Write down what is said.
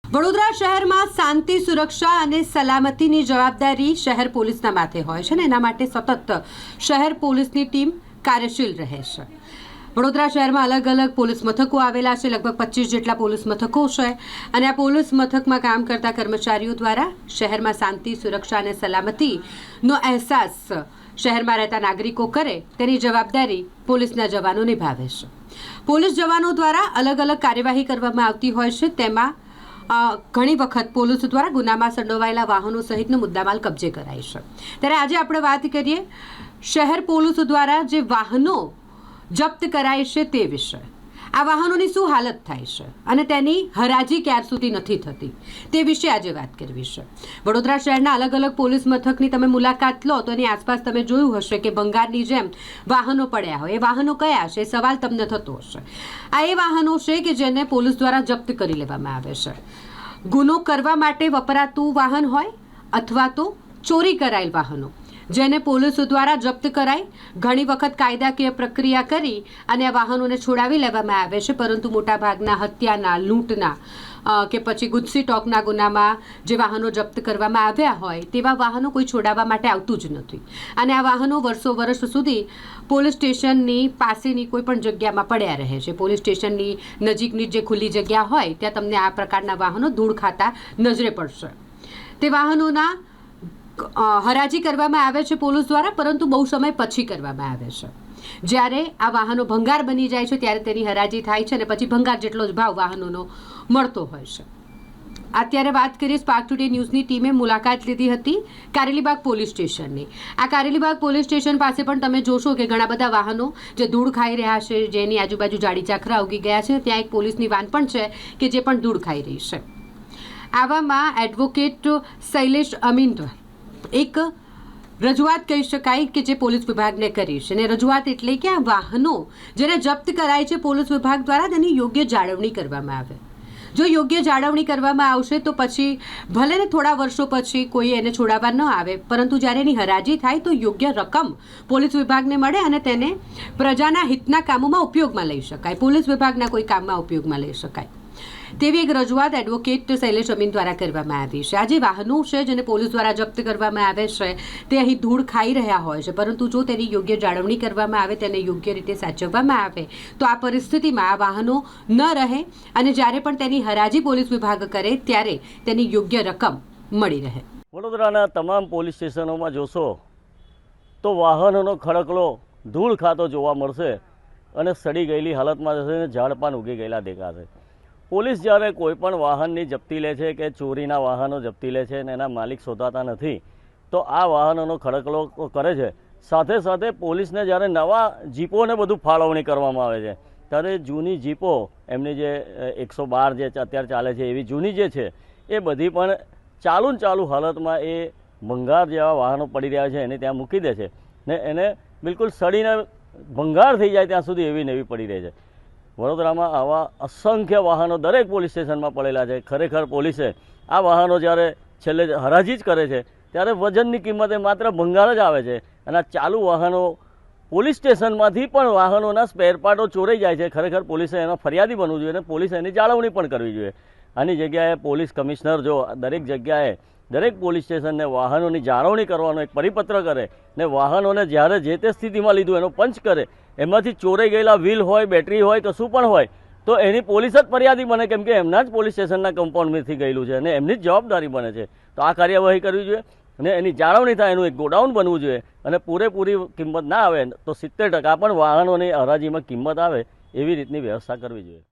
વડોદરા શહેરમાં શાંતિ સુરક્ષા અને સલામતીની જવાબદારી શહેર પોલીસના માથે હોય છે ને એના માટે સતત શહેર પોલીસની ટીમ કાર્યશીલ રહે છે। વડોદરા શહેરમાં અલગ અલગ પોલીસ મથકો આવેલા છે, લગભગ 25 જેટલા પોલીસ મથકો છે અને આ પોલીસ મથકમાં કામ કરતા કર્મચારીઓ દ્વારા શહેરમાં શાંતિ સુરક્ષા અને સલામતીનો અહેસાસ શહેરમાં રહેતા નાગરિકો કરે તેની જવાબદારી પોલીસના જવાનો નિભાવે છે। પોલીસ જવાનો દ્વારા અલગ અલગ કાર્યવાહી કરવામાં આવતી હોય છે, તેમાં ઘણી વખત પોલીસ દ્વારા ગુનામાં સંડોવાયેલા વાહનો સહિતનો મુદ્દામાલ કબજે કરાય છે। ત્યારે આજે આપણે વાત કરીએ શહેર પોલીસ દ્વારા જે વાહનો જપ્ત કરાય છે તે વિશે। આ વાહનોની શું હાલત થાય છે અને તેની હરાજી ક્યાર સુધી નથી થતી તે વિશે આજે વાત કરવી છે। વડોદરા શહેરના અલગ અલગ પોલીસ મથકની તમે મુલાકાત લો તો એની આસપાસ તમે જોયું હશે કે ભંગારની જેમ વાહનો પડ્યા હોય। એ વાહનો કયા છે સવાલ તમને થતો હશે। આ એ વાહનો છે કે જેને પોલીસ દ્વારા જપ્ત કરી લેવામાં આવે છે। ગુનો કરવા માટે વપરાતું વાહન હોય અથવા તો ચોરી કરાયેલ વાહનો જેને પોલીસ દ્વારા જપ્ત કરાઈ ઘણી વખત કાયદાકીય પ્રક્રિયા કરી અને આ વાહનોને છોડાવી લેવામાં આવે છે, પરંતુ મોટાભાગના હત્યાના, લૂંટના કે પછી ગુજસી ટોકના ગુનામાં જે વાહનો જપ્ત કરવામાં આવ્યા હોય તેવા વાહનો કોઈ છોડાવવા માટે આવતું જ નથી અને આ વાહનો વર્ષો સુધી પોલીસ સ્ટેશનની પાસેની કોઈ પણ જગ્યામાં પડ્યા રહે છે। પોલીસ સ્ટેશનની નજીકની જે ખુલ્લી જગ્યા હોય ત્યાં તમને આ પ્રકારના વાહનો ધૂળ ખાતા નજરે પડશે। તે વાહનોના હરાજી કરવામાં આવે છે પોલીસ દ્વારા, પરંતુ બહુ સમય પછી કરવામાં આવે છે। જ્યારે આ વાહનો ભંગાર બની જાય છે ત્યારે તેની હરાજી થાય છે અને પછી ભંગાર જેટલો જ ભાવ વાહનોનો મળતો હોય છે। અત્યારે વાત કરીએ સ્પાર્ક ટુડે ન્યૂઝની ટીમે મુલાકાત લીધી હતી કારેલીબાગ પોલીસ સ્ટેશનની। આ કારેલીબાગ પોલીસ સ્ટેશન પાસે પણ તમે જોશો કે ઘણા બધા વાહનો જે ધૂળ ખાઈ રહ્યા છે, જેની આજુબાજુ જાડી ચાખરા ઉગી ગયા છે, ત્યાં એક પોલીસની વાન પણ છે કે જે પણ ધૂળ ખાઈ રહી છે। આવામાં એડવોકેટ શૈલેષ અમીન એક રજૂઆત કહી શકાય કે જે પોલીસ વિભાગને કરી છે અને રજૂઆત એટલે કે આ વાહનો જેને જપ્ત કરાય છે પોલીસ વિભાગ દ્વારા તેની યોગ્ય જાળવણી કરવામાં આવે। જો યોગ્ય જાળવણી કરવામાં આવશે તો પછી ભલે ને થોડા વર્ષો પછી કોઈ એને છોડાવવા ન આવે, પરંતુ જ્યારે એની હરાજી થાય તો યોગ્ય રકમ પોલીસ વિભાગને મળે અને તેને પ્રજાના હિતના કામોમાં ઉપયોગમાં લઈ શકાય, પોલીસ વિભાગના કોઈ કામમાં ઉપયોગમાં લઈ શકાય તેવી એક રજૂઆત એડવોકેટ શૈલેષ અમીન દ્વારા કરવામાં આવી છે। આ જે વાહનો છે જેને પોલીસ દ્વારા જપ્ત કરવામાં આવે છે તે અહીં ધૂળ ખાઈ રહ્યા હોય છે, પરંતુ જો તેની યોગ્ય જાળવણી કરવામાં આવે, તેને યોગ્ય રીતે સાચવવામાં આવે તો આ પરિસ્થિતિમાં આ વાહનો ન રહે અને જ્યારે પણ તેની હરાજી પોલીસ વિભાગ કરે ત્યારે તેની યોગ્ય રકમ મળી રહે। વડોદરાના તમામ પોલીસ સ્ટેશનોમાં જોશો તો વાહનોનો ખડકલો ધૂળ ખાતો જોવા મળશે અને સડી ગયેલી હાલતમાં જશે, ઝાડપાન ઉગી ગયેલા દેખાશે। પોલીસ જ્યારે કોઈ પણ વાહનની જપ્તી લે છે કે ચોરીના વાહનો જપ્તી લે છે અને એના માલિક શોધાતા નથી તો આ વાહનોનો ખડકલો કરે છે। સાથે સાથે પોલીસને જ્યારે નવા જીપોને બધું ફાળવણી કરવામાં આવે છે ત્યારે જૂની જીપો એમની જે 112 જે અત્યારે ચાલે છે એવી જૂની જે છે એ બધી પણ ચાલુ હાલતમાં એ ભંગાર જેવા વાહનો પડી રહ્યા છે એને ત્યાં મૂકી દે છે ને એને બિલકુલ સડીને ભંગાર થઈ જાય ત્યાં સુધી એવી ને એવી પડી રહે છે। વડોદરામાં આવા અસંખ્ય વાહનો દરેક પોલીસ સ્ટેશનમાં પડેલા છે। ખરેખર પોલીસે આ વાહનો જ્યારે છેલ્લે હરાજી જ કરે છે ત્યારે વજનની કિંમતે માત્ર ભંગાર જ આવે છે અને આ ચાલુ વાહનો પોલીસ સ્ટેશનમાંથી પણ વાહનોના સ્પેર પાર્ટો ચોરાઈ જાય છે। ખરેખર પોલીસે એનો ફરિયાદી બનવું જોઈએ અને પોલીસે એની જાળવણી પણ કરવી જોઈએ। આની જગ્યાએ પોલીસ કમિશનર જો દરેક જગ્યાએ દરેક પોલીસ સ્ટેશનને વાહનોની જાળવણી કરવાનો એક પરિપત્ર કરે ને વાહનોને જ્યારે જે તે સ્થિતિમાં લીધું એનો પંચ કરે, એમાંથી ચોરાઈ ગયેલા વ્હીલ હોય, બેટરી હોય, કશું પણ હોય તો એની પોલીસ જ ફરિયાદી બને, કેમ કે એમના જ પોલીસ સ્ટેશનના કમ્પાઉન્ડમાંથી ગયેલું છે અને એમની જ જવાબદારી બને છે। તો આ કાર્યવાહી કરવી જોઈએ અને એની જાળવણી થાય, એનું એક ગોડાઉન બનવું જોઈએ અને પૂરેપૂરી કિંમત ના આવે તો 70% પણ વાહનોની હરાજીમાં કિંમત આવે એવી રીતની વ્યવસ્થા કરવી જોઈએ।